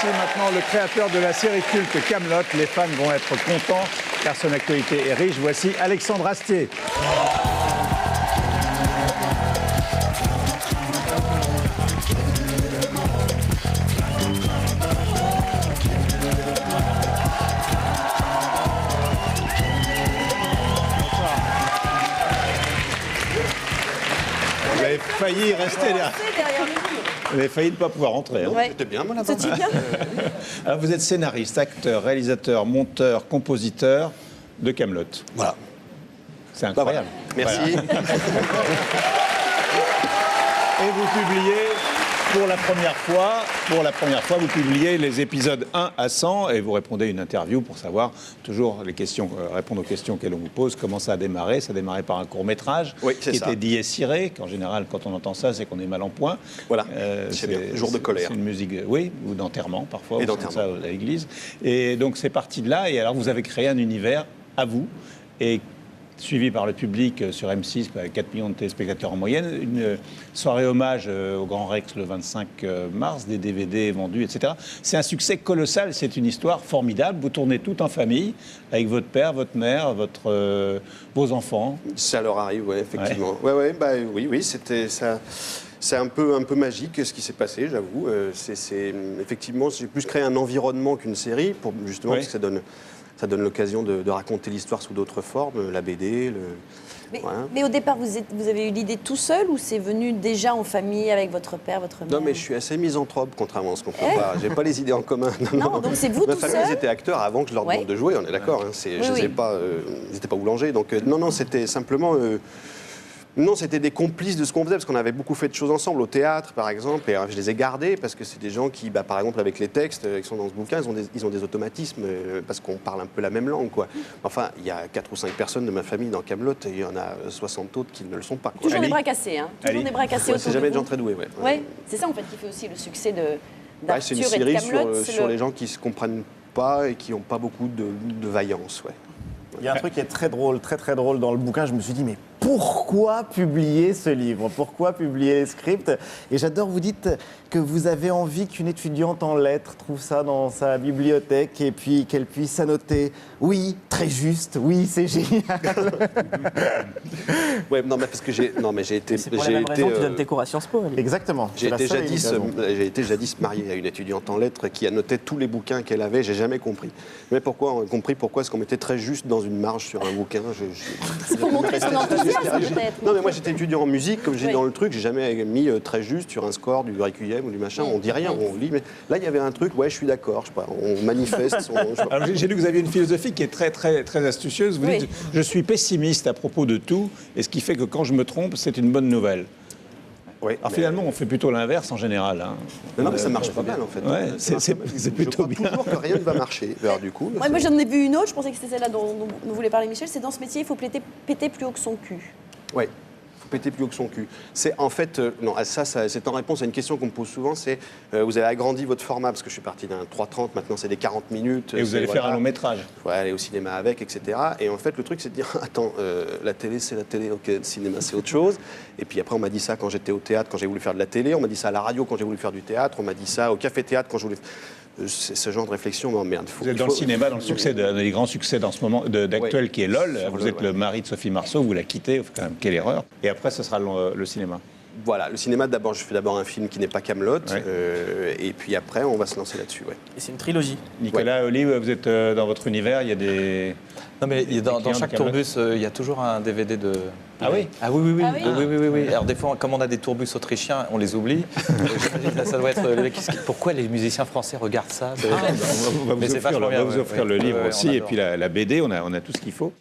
Voici maintenant le créateur de la série culte Kaamelott. Les fans vont être contents car son actualité est riche. Voici Alexandre Astier. Vous avez failli rester derrière. Vous avez failli ne pas pouvoir rentrer. Hein. Ouais. C'était bien, moi, là-bas. C'était bien. Alors, vous êtes scénariste, acteur, réalisateur, monteur, compositeur de Kaamelott. Voilà. C'est incroyable. Merci. Voilà. Et vous publiez pour la première fois, vous publiez les épisodes 1 à 100 et vous répondez à une interview pour savoir toujours les questions, répondre aux questions qu'elle vous pose. Comment ça a démarré? Ça a démarré par un court-métrage Oui, c'est qui ça. était Dies Irae, qu'en général, quand on entend ça, c'est qu'on est mal en point. Voilà, c'est bien. Jour de colère. C'est une musique, oui, ou d'enterrement parfois, Et on chante d'enterrement. ça à l'église. Et donc c'est parti de là. Et alors vous avez créé un univers à vous et suivi par le public sur M6, avec 4 millions de téléspectateurs en moyenne. Une soirée hommage au Grand Rex le 25 mars, des DVD vendus, etc. C'est un succès colossal, c'est une histoire formidable. Vous tournez tout en famille, avec votre père, votre mère, vos enfants. Ça leur arrive, ouais, effectivement. Oui, c'était ça. C'est un peu magique ce qui s'est passé, j'avoue. Effectivement, j'ai plus créé un environnement qu'une série, pour justement parce que ça donne l'occasion de raconter l'histoire sous d'autres formes, la BD. Mais au départ, vous avez eu l'idée tout seul ou c'est venu déjà en famille avec votre père, votre mère? Non, mais je suis assez misanthrope, contrairement à ce qu'on peut croire. J'ai pas les idées en commun. Non, donc c'est vous Ma tout famille, seul? ils étaient acteurs avant que je leur demande de jouer, on est d'accord. Hein, ils n'étaient pas boulangers. Donc, non, c'était simplement... Non, c'était des complices de ce qu'on faisait, parce qu'on avait beaucoup fait de choses ensemble, au théâtre par exemple, et je les ai gardés, parce que c'est des gens qui, par exemple, avec les textes qui sont dans ce bouquin, ils ont des automatismes, parce qu'on parle un peu la même langue, quoi. Enfin, il y a 4 ou 5 personnes de ma famille dans Kaamelott, et il y en a 60 autres qui ne le sont pas, quoi. Toujours des bras cassés, hein. Toujours des bras cassés autour C'est jamais de des gens vous. très doués, ouais. Ouais, c'est ça en fait qui fait aussi le succès C'est d'Arthur une et de série Kaamelott. sur les gens qui se comprennent pas et qui n'ont pas beaucoup de vaillance, ouais. Il y a un truc qui est très drôle, très drôle dans le bouquin. Je me suis dit, mais pourquoi publier ce livre? Pourquoi publier les scripts? Et j'adore, vous dites que vous avez envie qu'une étudiante en lettres trouve ça dans sa bibliothèque et puis qu'elle puisse annoter. Oui, très juste, oui, c'est génial. Ouais, non, mais parce que j'ai été... C'est pour la même raison que tu donnes tes cours à Sciences Po. Ali. Exactement. J'ai c'est la été, seule jadis marié à une étudiante en lettres qui annotait tous les bouquins qu'elle avait. J'ai jamais compris. Mais pourquoi est-ce qu'on mettait très juste dans une marge sur un bouquin? C'est pour montrer son enthousiasme peut-être. Non, mais moi j'étais étudiant en musique, comme j'ai Oui. dans le truc, j'ai jamais mis très juste sur un score du requiem ou du machin. On dit rien, on lit. Mais là, il y avait un truc, ouais, je suis d'accord, je sais pas, on manifeste. je sais pas. Alors, j'ai lu que vous aviez une philosophie qui est très astucieuse. Vous Oui. dites, je suis pessimiste à propos de tout, et ce qui fait que quand je me trompe, c'est une bonne nouvelle. Ouais, Alors mais- finalement, on fait plutôt l'inverse en général. Hein. Non, mais ça marche pas mal en fait. Ouais, c'est plutôt Je crois bien. toujours que rien ne va marcher. Alors, du coup, Ouais, moi j'en ai vu une autre, je pensais que c'était celle-là dont vous voulez parler Michel, c'est dans ce métier, il faut péter plus haut que son cul. ouais. Faut péter plus haut que son cul. C'est en fait, non, ça, c'est en réponse à une question qu'on me pose souvent, c'est vous avez agrandi votre format, parce que je suis parti d'un 3:30, maintenant c'est des 40 minutes. Et vous allez faire un long métrage. Faut aller au cinéma avec, etc. Et en fait, le truc, c'est de dire, attends, la télé, c'est la télé, ok, le cinéma, c'est autre chose. Et puis après, on m'a dit ça quand j'étais au théâtre, quand j'ai voulu faire de la télé, on m'a dit ça à la radio quand j'ai voulu faire du théâtre, on m'a dit ça au café-théâtre quand je voulais... Ce genre de réflexion m'emmerde. Vous êtes dans le cinéma, dans le succès, des grands succès dans ce moment d'actuel Ouais. qui est LOL. Sur Vous LOL, êtes le mari de Sophie Marceau, vous la quittez, quand même, quelle erreur. Et après, ce sera le cinéma. Voilà, le cinéma, d'abord, je fais d'abord un film qui n'est pas Kaamelott, Ouais. et puis après, on va se lancer là-dessus, ouais. Et c'est une trilogie. Nicolas, Olive, vous êtes dans votre univers, il y a des... Non, mais dans clients chaque de Kaamelott. tourbus, il y a toujours un DVD de. Ah oui? Ah oui, oui, oui. Ah oui. Oui. Alors, des fois, comme on a des tourbus autrichiens, on les oublie. J'imagine que là, ça doit être. Pourquoi les musiciens français regardent ça? On va Mais vous c'est offrir, vachement bien, vous offrir ouais. le livre Ouais, aussi, on et adore. puis la BD, on a tout ce qu'il faut.